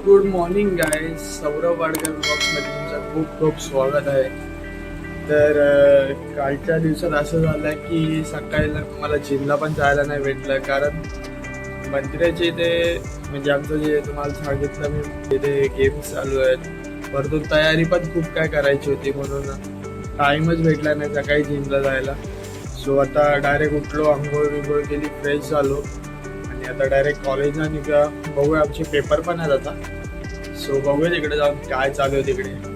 Good morning guys, Saurabh Wadkar ब्लॉग्समध्ये तुमचं खूप खूप स्वागत आहे. तर कालच्या दिवसात असं झालं की सकाळी मला जिमला पण जायला नाही भेटलं, कारण मंदिराचे ते म्हणजे आमचं जे तुम्हाला सांगितलं मी तिथे गेम्स चालू आहेत, वरतून तयारी पण खूप काय करायची होती, म्हणून टाईमच भेटला नाही सकाळी जिमला जायला. सो आता डायरेक्ट उठलो, आंघोळ बिंघोळ केली, फ्रेश झालो आणि आता डायरेक्ट कॉलेजला निघा. बघूया, आमचे पेपर पण आहेत आता. सो बघूया तिकडे जाऊन काय चालू आहे तिकडे.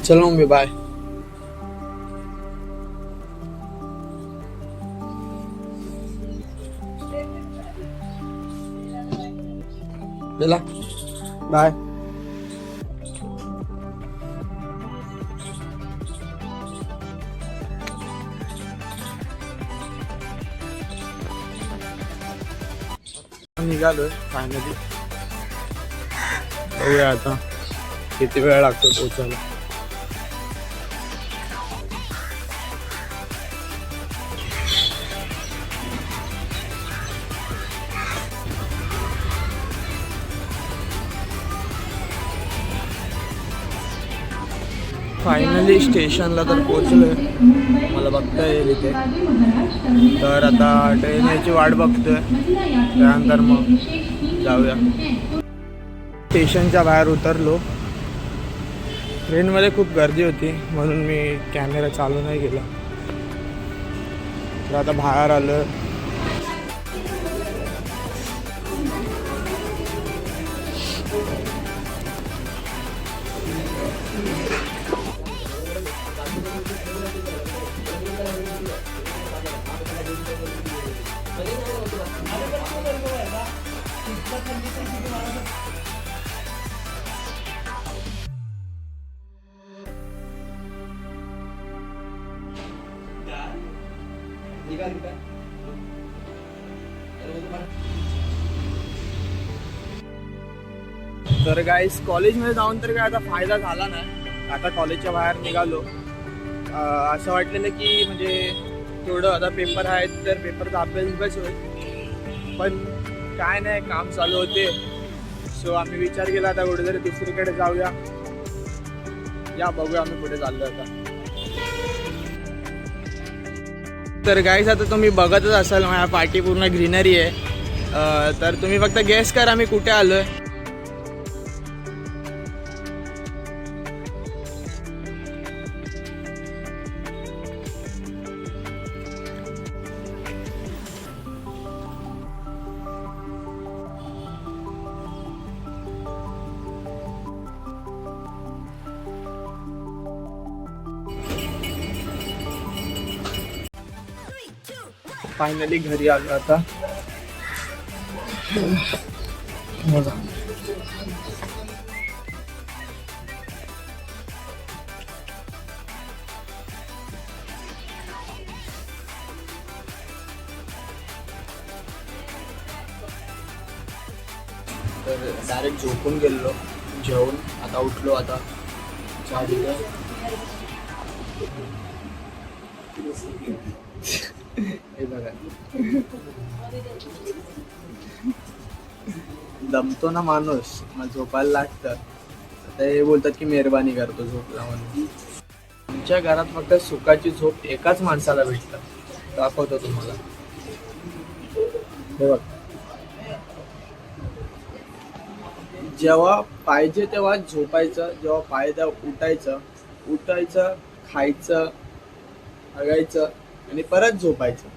चलो मम्मी, बाय. चला बाय. निघालोय फायनली. बघूया आता किती वेळ लागतो पोहोचायला. फायनली स्टेशनला तर पोहोचलोय, मला बघता येईल इथे. तर आता ट्रेन याची वाट बघतोय, त्यानंतर मग जाऊया. स्टेशनच्या बाहेर उतरलो. ट्रेनमध्ये खूप गर्दी होती म्हणून मी कॅमेरा चालू नाही केला. तर आता बाहेर आलो. तर गाईस, कॉलेजमध्ये जाऊन तर काय आता फायदा झाला नाही. आता कॉलेजच्या बाहेर निघालो. असं वाटलेलं की म्हणजे थोडं आता पेपर आहेत तर पेपरचा अभ्यास बस होईल, पण काय नाही, काम चालू होते. सो आम्ही विचार केला आता कुठेतरी दुसरीकडे जाऊया. या बघूया आम्ही कुठे चाललो आता. तर गाईस, आता तुम्ही बघतच असाल माझ्या पाठी पूर्ण ग्रीनरी आहे. तर तुम्ही फक्त गेस करा मी कुठे आलोय. फायनली घरी आलो आता. तर डायरेक्ट झोपून गेलो, जेवून आता उठलो. आता चहा दिला. हे बघा, दमतो ना माणूस, मग झोपायला लागतं. आता हे बोलतात की मेहरबानी करतो झोपला म्हणून. आमच्या घरात फक्त सुखाची झोप एकाच माणसाला भेटतं. दाखवतो तुम्हाला. हे बघ, जेव्हा पाहिजे तेव्हा झोपायचं, जेव्हा पाहिजे उठायचं, खायचं, बघायचं आणि परत झोपायचं.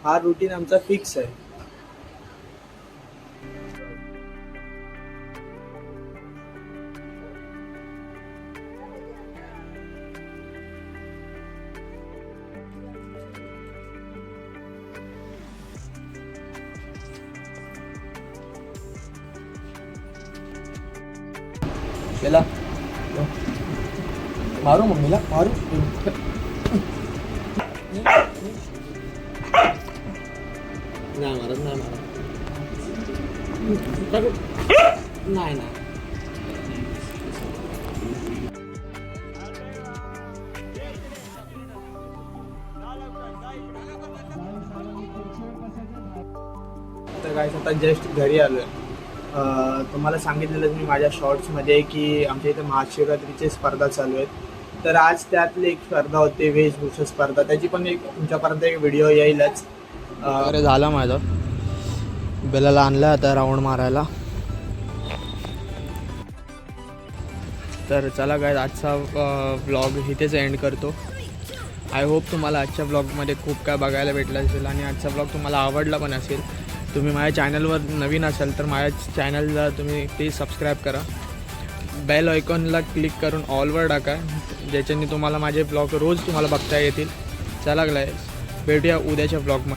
हा रुटीन आमचा फिक्स आहे. केला मारू मम्मीला, मारू. नाही मारत, नाही मारत, नाही नाही. तर गाइस आता जस्ट घरी आलोय. तुम्हाला सांगितलेलं मी माझ्या शॉर्ट्समध्ये की आमच्या इथे महाशिवरात्रीची स्पर्धा चालू आहेत. तर आज त्यातली एक स्पर्धा होती, वेशभूषा स्पर्धा. त्याची पण एक तुमच्यापर्यंत एक व्हिडिओ येईलच. अरे झालं माझं, बेलाला आणलं आता राऊंड मारायला. तर चला काय, आजचा ब्लॉग इथेच एंड करतो. आय होप तुम्हाला आजच्या ब्लॉगमध्ये खूप काय बघायला भेटलं असेल आणि आजचा ब्लॉग तुम्हाला आवडला पण असेल. तुम्ही माझ्या चॅनलवर नवीन असाल तर माझ्या चॅनलला तुम्ही प्लीज सबस्क्राईब करा. बेल आयकॉनला क्लिक करून ऑलवर टाका, ज्याच्याने तुम्हाला माझे ब्लॉग रोज तुम्हाला बघता येतील. चला गाईस, भेटूया उद्याच्या ब्लॉगमध्ये.